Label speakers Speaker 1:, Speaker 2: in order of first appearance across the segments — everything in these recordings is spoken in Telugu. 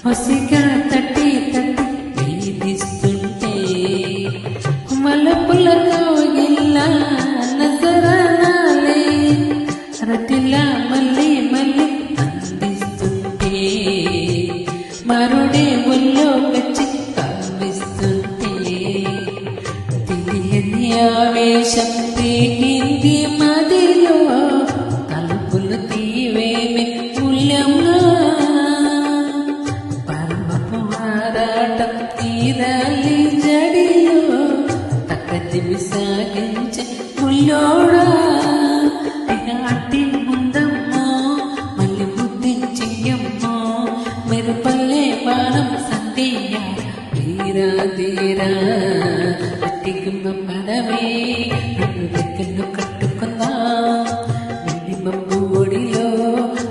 Speaker 1: హొసిగా తట్టి తట్టి వేధిస్తుంటే మల్లపులతో గిల్లా నజరానాలే రటిలా మళ్ళీ మళ్ళీ అందిస్తుంటే మరుడే ఒళ్ళో వచ్చి కవ్విస్తుంటే తెలియని ఆవేశం తీగింది మదిలో తలుపులు తీవేమి మూల్యంలో తీరాలి జడిలో తక్కదిమి సాగించే ముల్లోడా ఇక అట్టి ముందమ్మో మళ్ళీ ముద్దించెయ్యమ్మో మెరుపల్లే బాణం సందేయ తీరా తీరా అట్టిగుమ్మ పడవే నన్ను రెక్కలు కట్టుకుందా మబ్బు ఒడిలో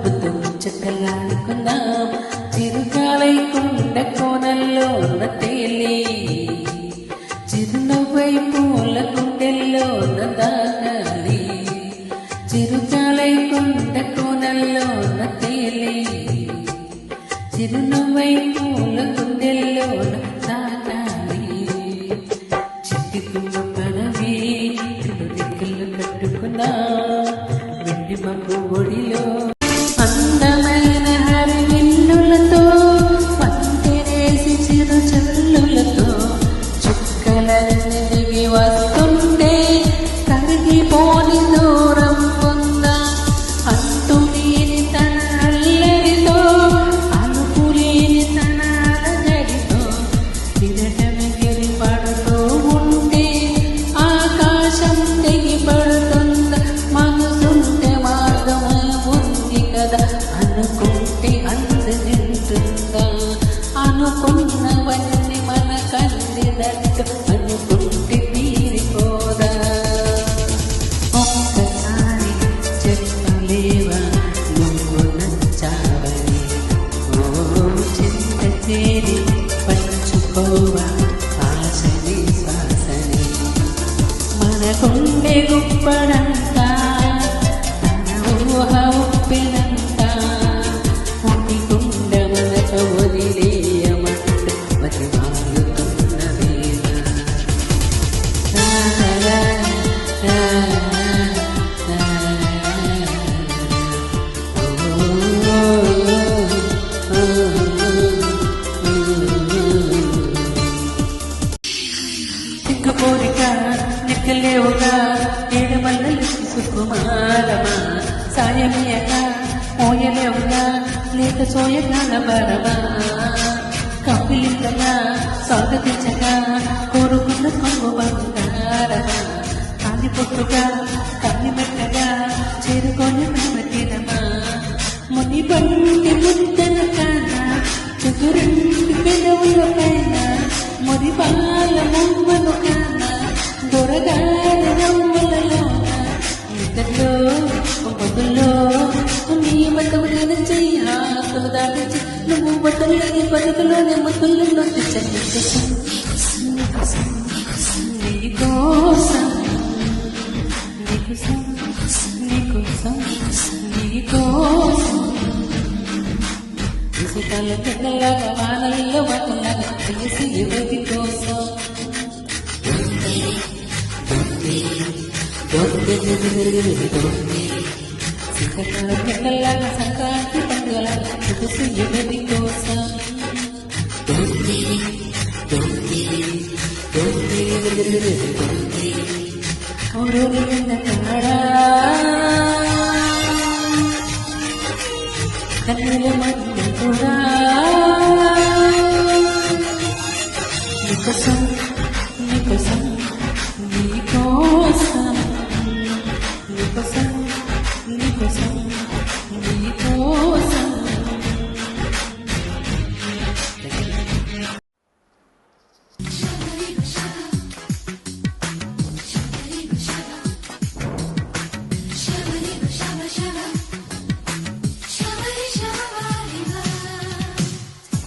Speaker 1: ముద్దు ముచ్చటలాడుకుందాం చిరుగాలై కొండ కోనల్లో తేలి చిరునవ్వై పూల గుండెల్లో దాగాలి చిరుగాలై కొండ కోనల్లో తేలి చిరునవ్వై పూల గుండెల్లో దాగాలి చిట్టుకున్న పడవి రెక్కలు కట్టుకున్నా వెండి మబ్బు ఒడిలో అందమైన హరివిల్లులతో పందిరేసి చిరు చల్లులతో చుక్కలన్నీ దిగి వస్తుంటే కరిగిపోని దూరం పొందా అంతులేని తన అల్లరితో అలుపులేని తన అలజడితో తిరగమిగిరి పడుతూ ఉంటే ఆకాశం తెగి పడుతుంద మనసుంటే మార్గమే ఉంది కదా అనుకుంటే అందజేస్తుందా అనుకున్నవన్నీ మన కందినట్టు అనుకుంటే తీరిపోదా ఒక్కసారి చెప్పలేవా నువ్వు నచ్చావని ఓ చింత చేరి పంచుకోవా ఆశని శ్వాసని మన గుండె గుప్పడంతా తన ఊహ ఉప్పినంత ఉడి గుండ మనక వదిలేయమంట మరి వాలుతున్న వేళ సిగ్గు కోరిక నెక్కలేవుగా ఏడమల్లలు సుకుమారమా సాయమేయగా ఓయలేవుగా లేక సోయగాల బరవా కపిలికగా స్వాగతించగా కోరుకున్న కొంగు బంగారమా కాని పొట్టుగా కన్ని మెట్టగా చేరుకొని నమ్మకిరమా ముని బండి ముద్దన కాన చుగురింటి పెదవుల పైన మురి బాల ముమ్మను కాన దొరగారి నవ్వులలోన ఇద్దరిలో పొద్దుల్లో నీ బతుకులను చెయ్యి ఆకులు దాటించి నువ్వు బతులు లేని బతుకులోనే ముద్దులు నీకోసం నీకోసం నీకోసం నీకోసం ఇసుకల కిందలాగా వానల్లో వానలాగా తెలిసి ఎవరి కోసం ఇసుకల కిందలాగా సంక్రాంతి పండుగలాగా తెలిసి ఎవరి కోసం కన్నుల మధ్య కూడా నీకోసం నీకోసం నీకోసం నీకోసం నీకోసం నీకోసం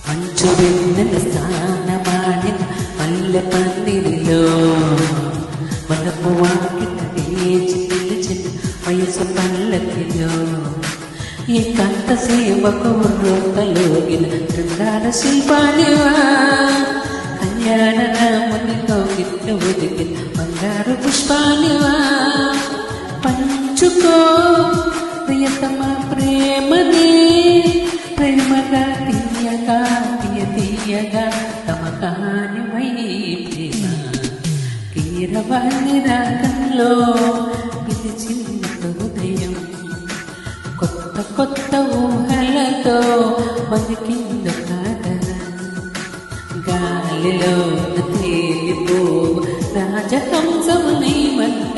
Speaker 1: మంచు వెన్నెల స్థానమాడిన మల్లె పందిరిలో మనపు వాకిట వేచి పిలిచిన వయసు పల్లకిలో ఈ కంత సేవకు రోతలోగిన బృందాల శిల్పానివా కళ్యాణ రామునితో గిట్టు ఒదిగిన బంగారు పుష్పానివా పంచుకో ప్రియతమ ప్రేమనే ప్రేమగా తీయగా తీయగా తమ కానివై ప్రేమ కీరవాణి రాగంలో పిలిచిన హృదయం కొత్త కొత్త ఊహలతో బతికింద కాదన గాలిలో తేలిపో రాజహంసమునై వంట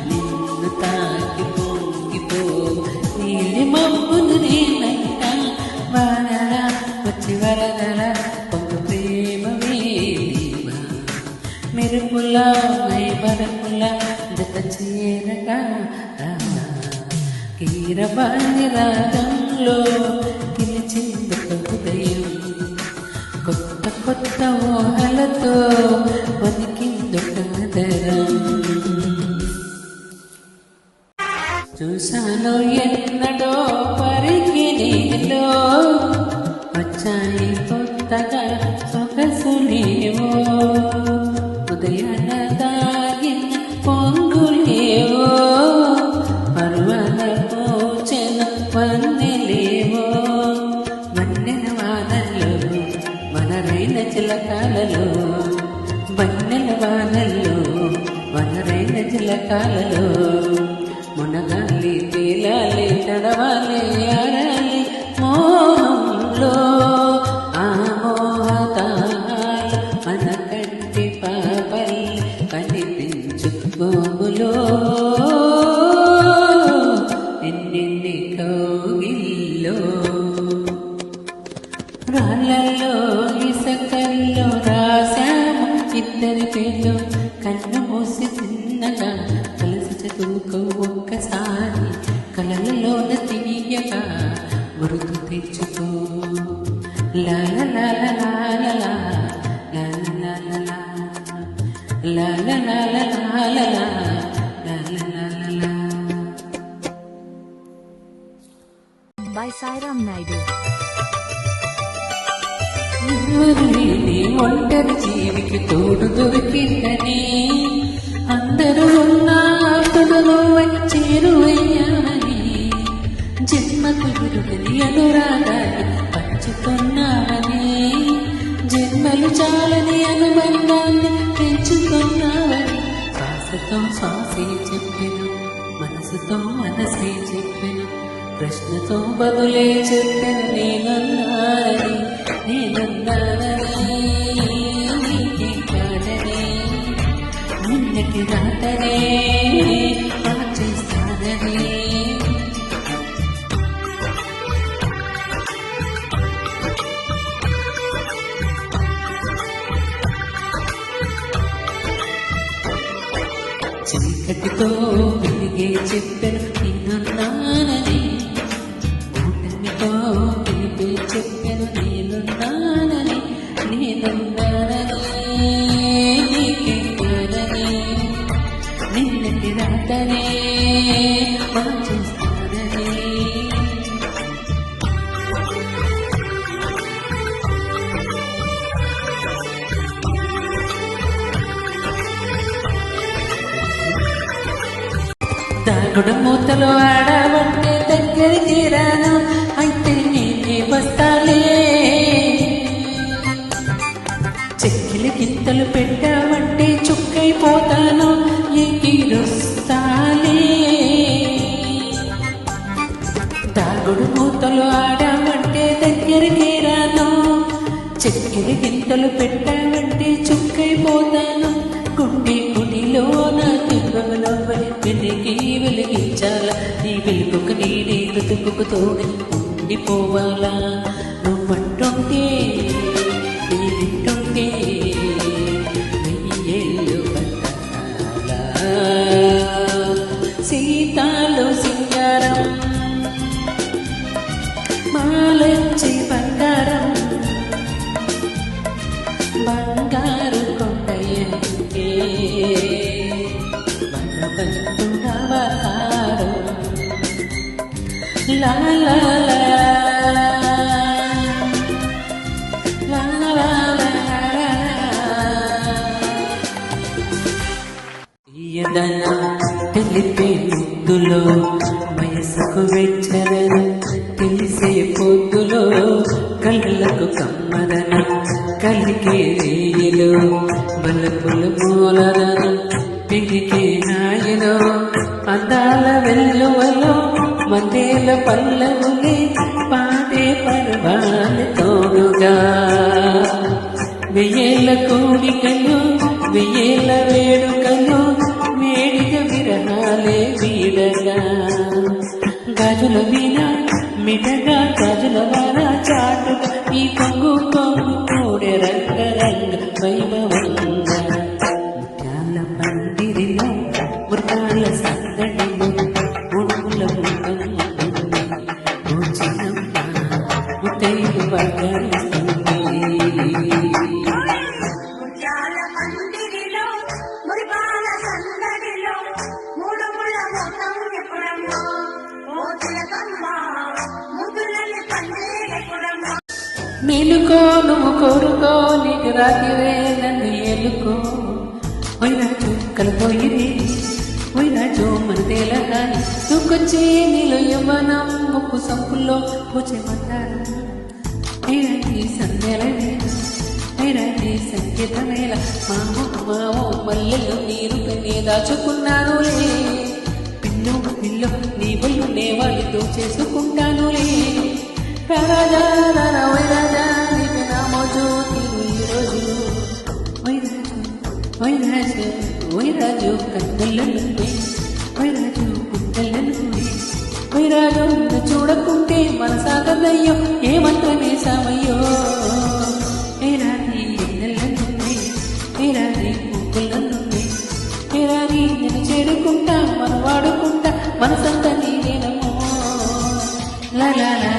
Speaker 1: నిన్ను తాకి పొంగిపో నీలి మబ్బును నేనంట వానల వచ్చి వరదల కొంత ప్రేమమే మెరుపుల మై మరపుల జత చేరగా కీరవాణి రాగంలో పిలిచింది హృదయం కొత్త కొత్త ఊహలతో బతికింది కాదరం చూశాను ఎన్నడో పరిగిణిలో వచ్చాయి కొత్తగా సొగసులేవో ఉదయాన దాగిన పొంగులేవో పర్వన పోచన వన్నెలేవో వన్నెల వానల్లో వనరైన చిలకాలలో వన్నెల వానల్లో వనరైన చిలకాలలో మునగాలి తేలాలి తడవాలి ఆడాలి మోహంలో ఆ మోహతాలు మన కంటి పాపల్ కనిపించు గోములో ఎన్నెన్ని కౌగిల్లో రాళ్ళల్లో ఇసకల్లో రాశాము ఇద్దరి పేర్లు కన్ను మూసి చిన్నగా కలిసి చదువుకో ఒక్కసారి కలలలోన తీయగా గుర్తు తెచ్చుకో Lala Lala Lala Lala Lala Lala Lala Lala.
Speaker 2: By Sairam Naidu.
Speaker 1: ఒంటరి జీవికి తోడు దొరికిందని అందరూ ఉన్నాతులు చేరువయ్యామని జన్మకు విరుగని అనురాగాన్ని పంచుకున్నామని జన్మలు చాలని అనుబంధాన్ని పెంచుకున్నావని శ్వాసతో శ్వాసే చెప్పెను మనసు మనసుతో మనసే చెప్పెను, ప్రశ్నతో బదులే చెప్పెను. నేనన్నానని నీకే కాదని, నిన్నటి రాతనే మార్చేస్తానని. చీకటితో వెలిగే చెప్పెను నేనున్నానని, ఓటమితో వెలిగే చెప్పెను నేనున్నానని. నీకే కాదని, నిన్నటి రాతనే మార్చేస్తానని. దాగుడు మూతలు ఆడవంటే దగ్గరికి రాను, అయితే నేనే వస్తాలే. చెక్కిలి గింతలు పెట్టావంటే చుక్కైపోతాను, ఎగిరొస్తాలే. దాగుడు మూతలు ఆడావంటే దగ్గరికి రాను, చెక్కిలి గింతలు పెట్టావంటే చుక్కైపోతాను. గుండె గుడిలో నా తిరుగులవ్వని వెలిగించాలా, నీ వెలుగుకు నీడే బ్రతుకుకు తోడు ఉండిపోవాలా. నువ్వంటుంటే నీ వింటుంటే వెయ్యేళ్ళు పట్టాలా. సీతాలు సింగారం మాలచ్చి బంగారం, బంగారు కొండయ్యంటే భగవంతుడవతారం. లా లా లా లా లా లా. తీయదనం తెలిపే ముద్దులో, వయసుకు వెచ్చదనం తెలిసే పొద్దులో, కళ్ళకు కమ్మదనం కలిగే రేయిలో, బలపుల మూలదనం పిడికే నాయలో. అందాల వెల్లువలో మందేల పల్లవులే పాడే పర్వాలు తోడుగా, వెయ్యేళ్ళ కోరికలు వెయ్యేళ్ళ వేడుకలు, వేడిగ విరహాలే వీడగా. గాజుల వీణ మిఠగా గాజుల వార చాటుగా, ఈ కొంగు కొంగు కూడే రంగ రంగ వైభవంగా. ముత్యాల పందిరిలో మృగాల సందడిలో, ఉడుముల ముత్తైదు వర్గాలిస్తుంది. మేలుకో నువ్వు కోరుకో, నీకు రాతివే నన్ను ఏలుకో. వైరాజు కలిపోయిరి వైరాజు మన తేలగాని, నువ్వుకొచ్చి నీలో యవ్వనం ముక్కు సంపుల్లో పూచెమంటారు. వైరాజీ సంధ్యలనే వైరాజీ సంగీతమేళ, మావో మల్లెలు నీరు పెన్నే దాచుకున్నానులే. పిల్లు పిల్లు నీ బొల్లు నే వాడితో చేసుకుంటానులే. రాజా వైరాజా నీకు నామో జ్యోతి ఈరోజు. వైరాజు వైరాజు వైరాజు కన్నెలను వైరాజు గుండెలను వైరాజు చూడకుంటే మనసాగదయ్యో, ఏ మంత్రమే సమయ్యో. ఏరాని ఎన్నెలను ఏరాని పూకులను ఏరాని నేను చేడుకుంటా, మన వాడుకుంటా, మనసంతా నీదేనమో. లా లా లా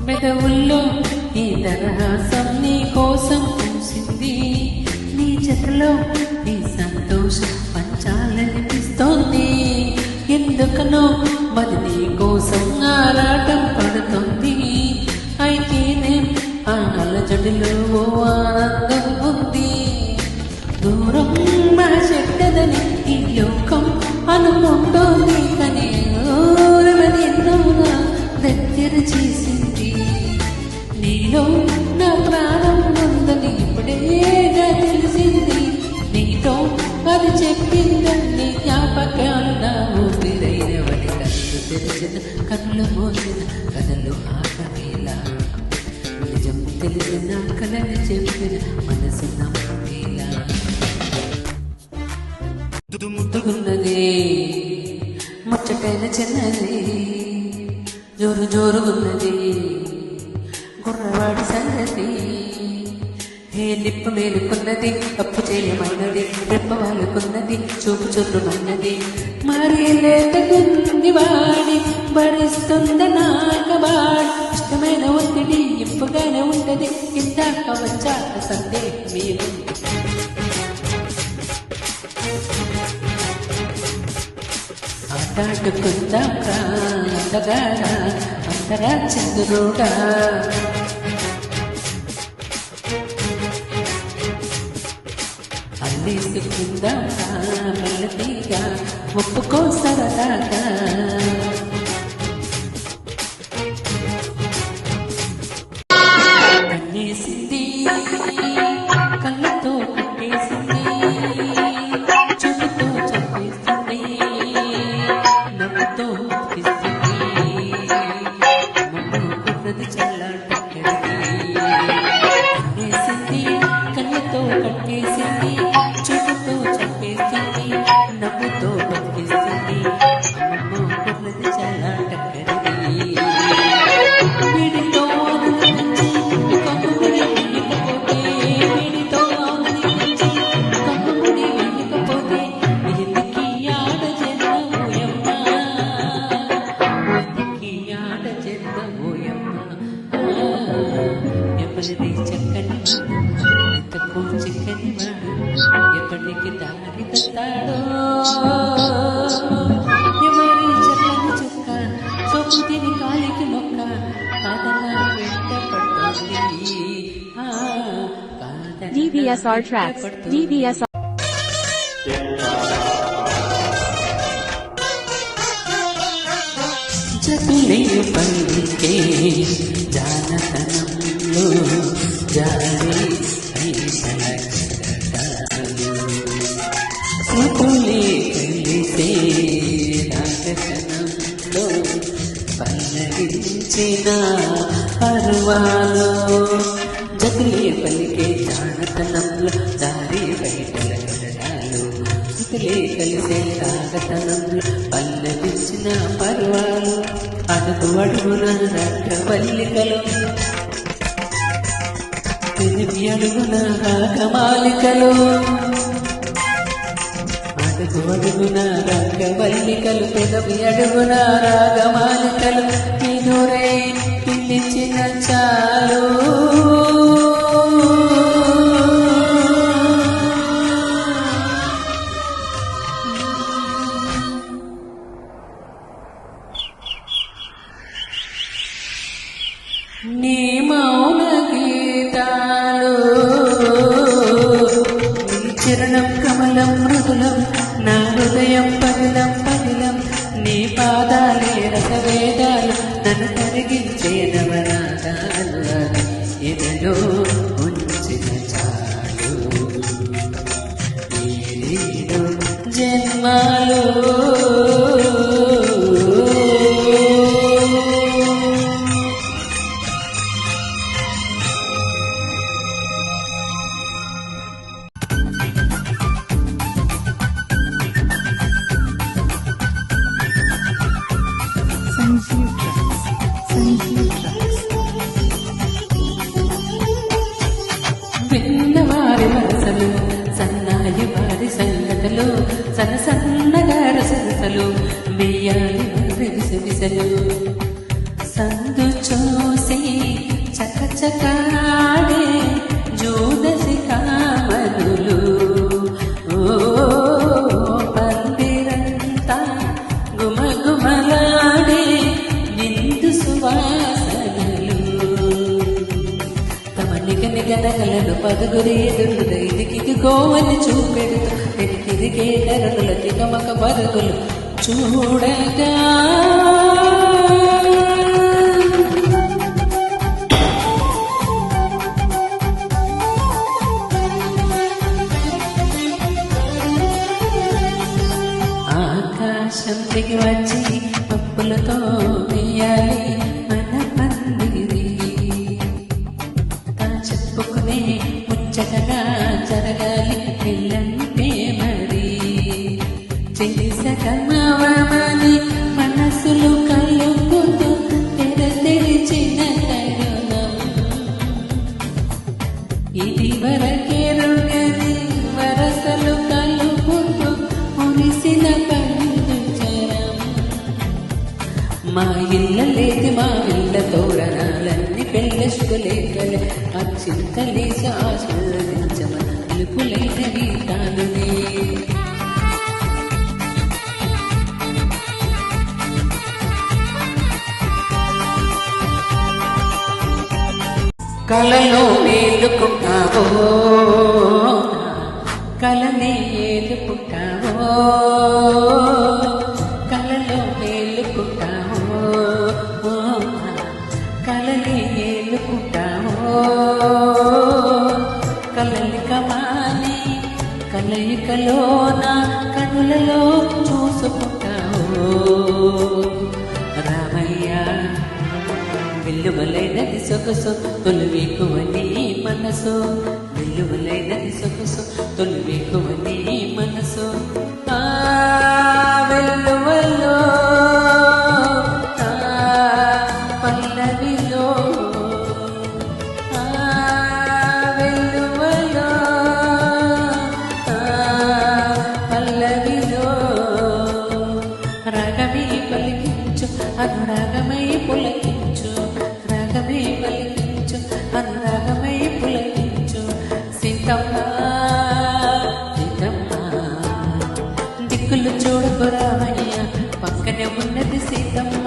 Speaker 1: పెదవుల్లో ఈ దరహాసం నీ కోసం పూసింది, నీ జతలో ఈ సంతోషం పంచాలనిపిస్తోంది. ఎందుకనో మరి నీ కోసం ఆరాటం పడుతుంది. అయితేనే ఆ అలజడిలో ఓ ఆనందం ఉంది. దూరం మా చెడ్డదని ఈ లోకం అనుకుంటోంది, కానీ దూరమని ఎన్నో దగ్గర చేసింది. నీలో నా ప్రాణం ఉందని ఇప్పుడేగా తెలిసింది నీతో అది చెప్పిందని జ్ఞాపకాలు నా ఊపిరైనవని కళ్ళు తెరిచిన కళ్ళు మోసిన కథలు ఆటమేలా నిజం తెలిసిన కలని చెప్పిన మనసు నమ్మేలా ముద్దుకున్నది ముచ్చటైన చిన్నది జోరు జోరుగున్నది గుర్రవాడి సంగతి హే లిప్ప మేలుకున్నది అప్పు చేయమైనది రెప్ప వాళ్ళకున్నది చూపు చుర్రుమన్నది మరి లేతగుంది వాడి భరిస్తుంద నాకవాడి ఇష్టమైన ఒత్తిడి ఇంపుగానే ఉంటది ఇందాక వచ్చాక సందేహం మీరుంది ఆటాడుకుందాం రా అందగాడా అందరా చంద్రుడా అల్లేసుకుందాం రా మెల్లతిగా ఒప్పుకో సరదాగా కన్నేసింది కళ్ళతో కట్టేసింది చూపుతో చంపేస్తుంది నవ్వుతో ఇస్తుంది మమ్మ కుర్రది చల్లాటక్కడిది కన్నేసింది కళ్ళతో కట్టేసింది చూపుతో చంపేస్తుంది నవ్వుతో బతికిస్తుంది మమ్మ కుర్రది చల్లాటక్కడిది వీడితో కమ్ముడి వెళ్ళకపోతే వీడితో కమ్ముడి వెళ్ళకపోతే ఎందుకీ ఆడ జన్మోయమ్మ ఎందుకీ ఆడ జన్మోయమ్మ ఎవరిది చక్కని ఎంతకు చిక్కని వాడు ఎప్పటికి దారి తస్తాడో ఎవరి చక్కని చుక్క చొప్పుతిని కాలికి మొక్క కాదలా వెంట పడుతుంది
Speaker 2: DVSR tracks. DVSR.
Speaker 1: చతులే పలికే జానతనంలో జారి శృతులే కలిసే నాగతనంలో పల్లవించిన పర్వాలో జతులే పలికే జానతనంలో జారి బయటల గడడాలు శృతులే కలిసే నాగతనంలో పల్లవించిన పర్వాలు అడుగు అడుగున రక్తవల్లికలు తిరిగి అడుగున రాగమాలికలు అడుగు అడుగున రక్తవల్లికలు పెదవి అడుగున రాగమాలికలు ఎదురై పిలిచిన చాలు నీ మౌన గీతాలు నీ చరణం కమలం మృదులం నా హృదయం పగిలం పగిలం నీ పాదాలే రసవేదాలు నన్ను కరిగించే నవరాగాలు అవి ఎదలో ఉంచిన చాలు ఏడు జన్మాలు విన్నవారి మనసలు సన్నాయి వారి సంగతులు సన్న సన్నగార సరసలు వెయ్యాలి విసలు సందు చూసి చకచకాడే జూదసి కామనులు ఓ పందిరంతా గుమగుమలాడే నిండు సువాసనలు నిగనగలను పదుగురి ఎదురుగా ఇదికి గోవని చూపెడుతూ తిరిగే ధరల తికమక పరుగులు చూడగా ఇంటికి వచ్చి పప్పులతో వేయాలి మన పందిరి. చెప్పుకునే ముచ్చటగా జరగాలి పెళ్ళంటే మరి. చేసగమని మనసులు కలుపుతూ తెరిచిన తరుణం ఇది వరకెరుగని వరసలు కలుపుతూ మురిసిన పండుచరం. మా ఇళ్ళ లేదు మా ఇళ్ళ తోరణాలన్నీ పెళ్ళెష్టులేకలే అచ్చింతలేసి ఆశీర్వదించమన పిలుపులైన గీతాలునే. కలలో మేలుకుంటావో కలనే ఏలుకుంటావో కలలో మేలుకుంటావో కలనే ఏలుకుంటావో కలలికమాని కలయికలోన కనులలో చూసుకుంటావో. రామయ్య వెల్లువలైనది సొగసు తొలివేకువని మనసు వెల్లువలైనది సొగసు తొలివేకువని మనసు. వెల్లువలో పల్లవిలో వెల్లువలో పల్లవిలో రాగమే పలికించు అనురాగమై పులకించు రాగమే పలికించు అనురాగమై పులకించు. సీతమ్మ సీతమ్మ దిక్కులు చూడకు రామయ్య పక్కనే ఉన్నది సీతమ్మ.